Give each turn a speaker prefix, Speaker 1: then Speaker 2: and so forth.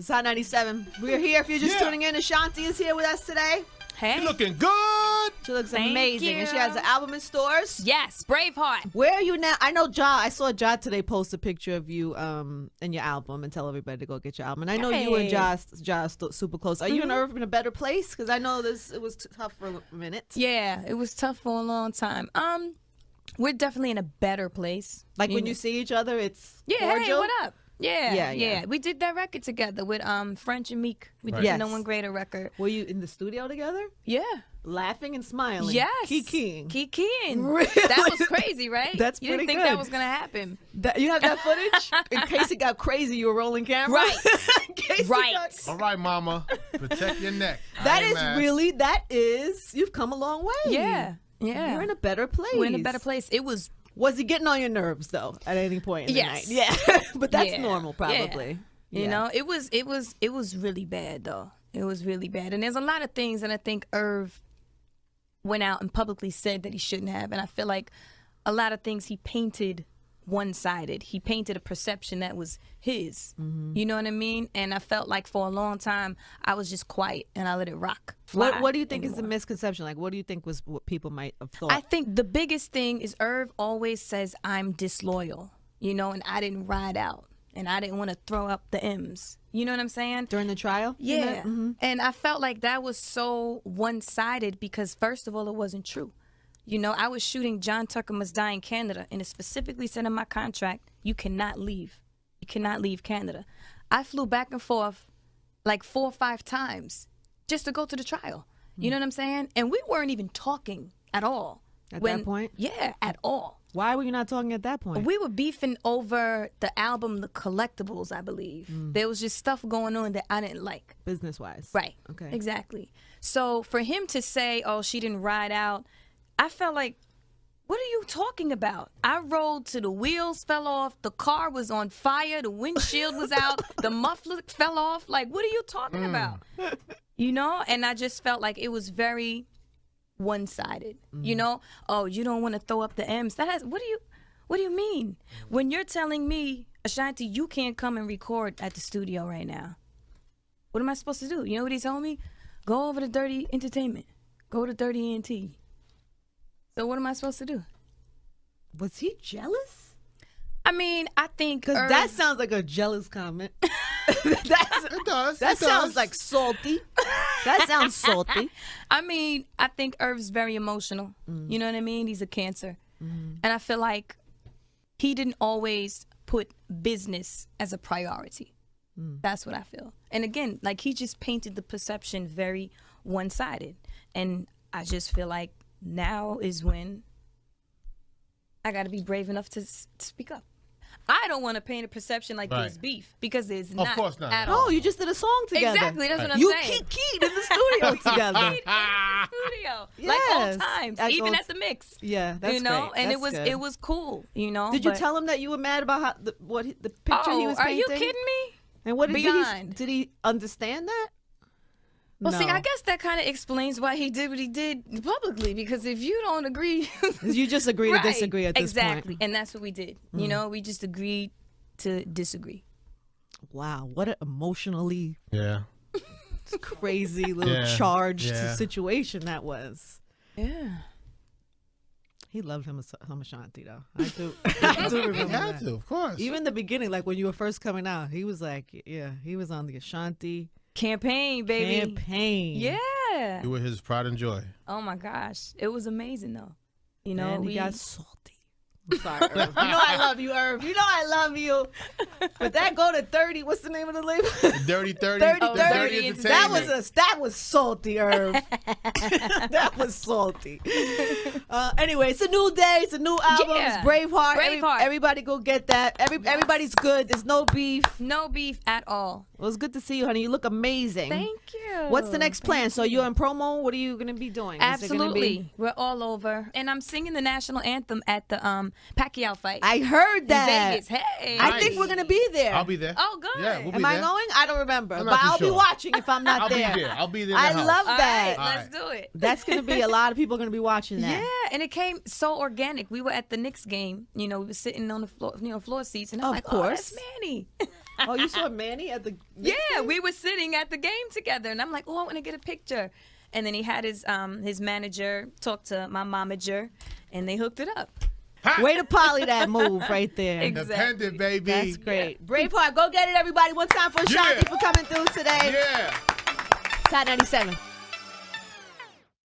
Speaker 1: It's Hot 97. We're here. If you're just tuning in, Ashanti is here with us today.
Speaker 2: Hey.
Speaker 3: You're looking good.
Speaker 1: She looks
Speaker 2: Thank
Speaker 1: amazing.
Speaker 2: you.
Speaker 1: And she has an album in stores.
Speaker 2: Yes, Braveheart.
Speaker 1: Where are you now? I know I saw Ja today post a picture of you and your album and tell everybody to go get your album. And I know you and Ja super close. Are you and Irv in a better place? Because I know it was tough for a minute.
Speaker 2: Yeah, it was tough for a long time. We're definitely in a better place.
Speaker 1: Like when you see each other, it's cordial?
Speaker 2: Hey, what up? Yeah.
Speaker 1: Yeah.
Speaker 2: We did that record together with French and Meek. We did
Speaker 1: Yes.
Speaker 2: the No One Greater record.
Speaker 1: Were you in the studio together?
Speaker 2: Yeah.
Speaker 1: Laughing and smiling.
Speaker 2: Yes.
Speaker 1: Kikiing.
Speaker 2: Really? That was crazy, right?
Speaker 1: That's
Speaker 2: You didn't
Speaker 1: pretty
Speaker 2: think
Speaker 1: good.
Speaker 2: that was going to happen.
Speaker 1: You have that footage? In case it got crazy, you were rolling camera?
Speaker 2: Right.
Speaker 1: In case it
Speaker 2: Right.
Speaker 1: got-
Speaker 3: All right, mama. Protect your neck.
Speaker 1: That is you've come a long way.
Speaker 2: Yeah.
Speaker 1: You're in a better place.
Speaker 2: We're in a better place. It was
Speaker 1: Was he getting on your nerves though at any point in the
Speaker 2: Yes.
Speaker 1: night? Yeah. But that's
Speaker 2: Yeah.
Speaker 1: normal probably.
Speaker 2: You know, it was really bad though. It was really bad. And there's a lot of things that I think Irv went out and publicly said that he shouldn't have. And I feel like a lot of things he painted one-sided. He painted a perception that was his. You know what I mean? And I felt like for a long time I was just quiet and I let it rock.
Speaker 1: What do you think is the misconception? Like what do you think was what people might have thought?
Speaker 2: I think the biggest thing is Irv always says I'm disloyal, you know, and I didn't ride out and I didn't want to throw up the M's. You know what I'm saying?
Speaker 1: During the trial?
Speaker 2: Yeah. And I felt like that was so one-sided because first of all, it wasn't true. You know, I was shooting John Tucker Must Die in Canada, and it specifically said in my contract, you cannot leave. You cannot leave Canada. I flew back and forth like 4 or 5 times just to go to the trial. You know what I'm saying? And we weren't even talking at all.
Speaker 1: At that point?
Speaker 2: Yeah, at all.
Speaker 1: Why were you not talking at that point?
Speaker 2: We were beefing over the album, The Collectibles, I believe. There was just stuff going on that I didn't like.
Speaker 1: Business-wise.
Speaker 2: Right.
Speaker 1: Okay.
Speaker 2: Exactly. So for him to say, oh, she didn't ride out, I felt like, what are you talking about? I rolled till the wheels fell off. The car was on fire. The windshield was out. The muffler fell off. Like, what are you talking about? You know? And I just felt like it was very one-sided. You know? Oh, you don't want to throw up the M's. What do you mean? When you're telling me, Ashanti, you can't come and record at the studio right now. What am I supposed to do? You know what he told me? Go over to Dirty Entertainment. Go to Dirty ENT. So what am I supposed to do?
Speaker 1: Was he jealous?
Speaker 2: I mean, I think
Speaker 1: Because that sounds like a jealous comment.
Speaker 3: It does.
Speaker 1: That
Speaker 3: it
Speaker 1: sounds
Speaker 3: does.
Speaker 1: like salty. That sounds salty.
Speaker 2: I mean, I think Irv's very emotional. You know what I mean? He's a Cancer. And I feel like he didn't always put business as a priority. That's what I feel. And again, like he just painted the perception very one-sided. And I just feel like now is when I got to be brave enough to speak up. I don't want to paint a perception like there's beef because there's not.
Speaker 3: Of course not.
Speaker 2: At all.
Speaker 1: Oh, you just did a song together.
Speaker 2: Exactly, that's what I'm
Speaker 1: you
Speaker 2: saying.
Speaker 1: keyed in the studio together.
Speaker 2: Studio, like all times, even at the mix.
Speaker 1: Yeah, that's
Speaker 2: you know,
Speaker 1: great.
Speaker 2: and
Speaker 1: That's good.
Speaker 2: it was cool. You know,
Speaker 1: Did you tell him that you were mad about how the picture he was
Speaker 2: are
Speaker 1: painting?
Speaker 2: you kidding me?
Speaker 1: And what
Speaker 2: Beyond.
Speaker 1: did he understand that?
Speaker 2: Well, see,
Speaker 1: No.
Speaker 2: I guess that kind of explains why he did what he did publicly. Because if you don't agree,
Speaker 1: You just agree
Speaker 2: Right,
Speaker 1: to disagree at this
Speaker 2: exactly,
Speaker 1: point.
Speaker 2: and that's what we did. You know, we just agreed to disagree.
Speaker 1: Wow, what an emotionally
Speaker 3: Yeah.
Speaker 1: crazy little
Speaker 3: Yeah,
Speaker 1: charged
Speaker 3: yeah.
Speaker 1: situation that was.
Speaker 2: Yeah.
Speaker 1: He loved him some Ashanti though. I do. I do
Speaker 3: You
Speaker 1: remember
Speaker 3: have
Speaker 1: that.
Speaker 3: to, of course.
Speaker 1: Even the beginning, like when you were first coming out, he was like, yeah, he was on the Ashanti
Speaker 2: Campaign, baby.
Speaker 1: campaign.
Speaker 2: Yeah.
Speaker 3: You were his pride and joy.
Speaker 2: Oh my gosh, it was amazing though. You know,
Speaker 1: And he
Speaker 2: we
Speaker 1: got salty. I'm sorry, Irv. You know I love you, Irv. You know I love you. But that go to 30. What's the name of the label?
Speaker 3: Dirty 30.
Speaker 1: 30,
Speaker 3: the
Speaker 1: 30.
Speaker 3: Entertainment.
Speaker 1: That was salty, Irv. That was salty. Anyway, it's a new day. It's a new album.
Speaker 2: Yeah.
Speaker 1: It's Braveheart.
Speaker 2: Braveheart.
Speaker 1: Everybody go get that. Everybody's good. There's no beef.
Speaker 2: no beef at all.
Speaker 1: It was good to see you, honey. You look amazing.
Speaker 2: Thank you.
Speaker 1: What's the next plan? So you're in promo. What are you going to be doing? Is it gonna
Speaker 2: Absolutely.
Speaker 1: be-
Speaker 2: We're all over. And I'm singing the national anthem at the Pacquiao fight.
Speaker 1: I heard
Speaker 2: in
Speaker 1: that.
Speaker 2: Vegas. Hey.
Speaker 1: I think we're going to be there.
Speaker 3: I'll be there.
Speaker 2: Oh, good.
Speaker 3: Yeah, we'll be
Speaker 1: Am I
Speaker 3: there.
Speaker 1: going? I don't remember.
Speaker 3: I'm
Speaker 1: But
Speaker 3: not too
Speaker 1: I'll be
Speaker 3: sure.
Speaker 1: watching if I'm not
Speaker 3: I'll
Speaker 1: there.
Speaker 3: be there. I'll be there.
Speaker 1: I
Speaker 3: in the
Speaker 1: love
Speaker 3: house.
Speaker 1: that.
Speaker 2: All right,
Speaker 3: All
Speaker 2: let's do it.
Speaker 1: That's going to be a lot of people are going to be watching that.
Speaker 2: Yeah, and it came so organic. We were at the Knicks game. You know, we were sitting on the floor, floor seats, and I'm
Speaker 1: Of
Speaker 2: like,
Speaker 1: course.
Speaker 2: oh, that's Manny.
Speaker 1: Oh, you saw Manny at the
Speaker 2: Yeah, we were sitting at the game together, and I'm like, oh, I want to get a picture. And then he had his manager talk to my momager, and they hooked it up.
Speaker 1: Way to poly that move right there.
Speaker 3: Independent, baby.
Speaker 1: That's great. Braveheart, go get it, everybody. One time for Ashanti for coming through today.
Speaker 3: Yeah.
Speaker 1: Top 97.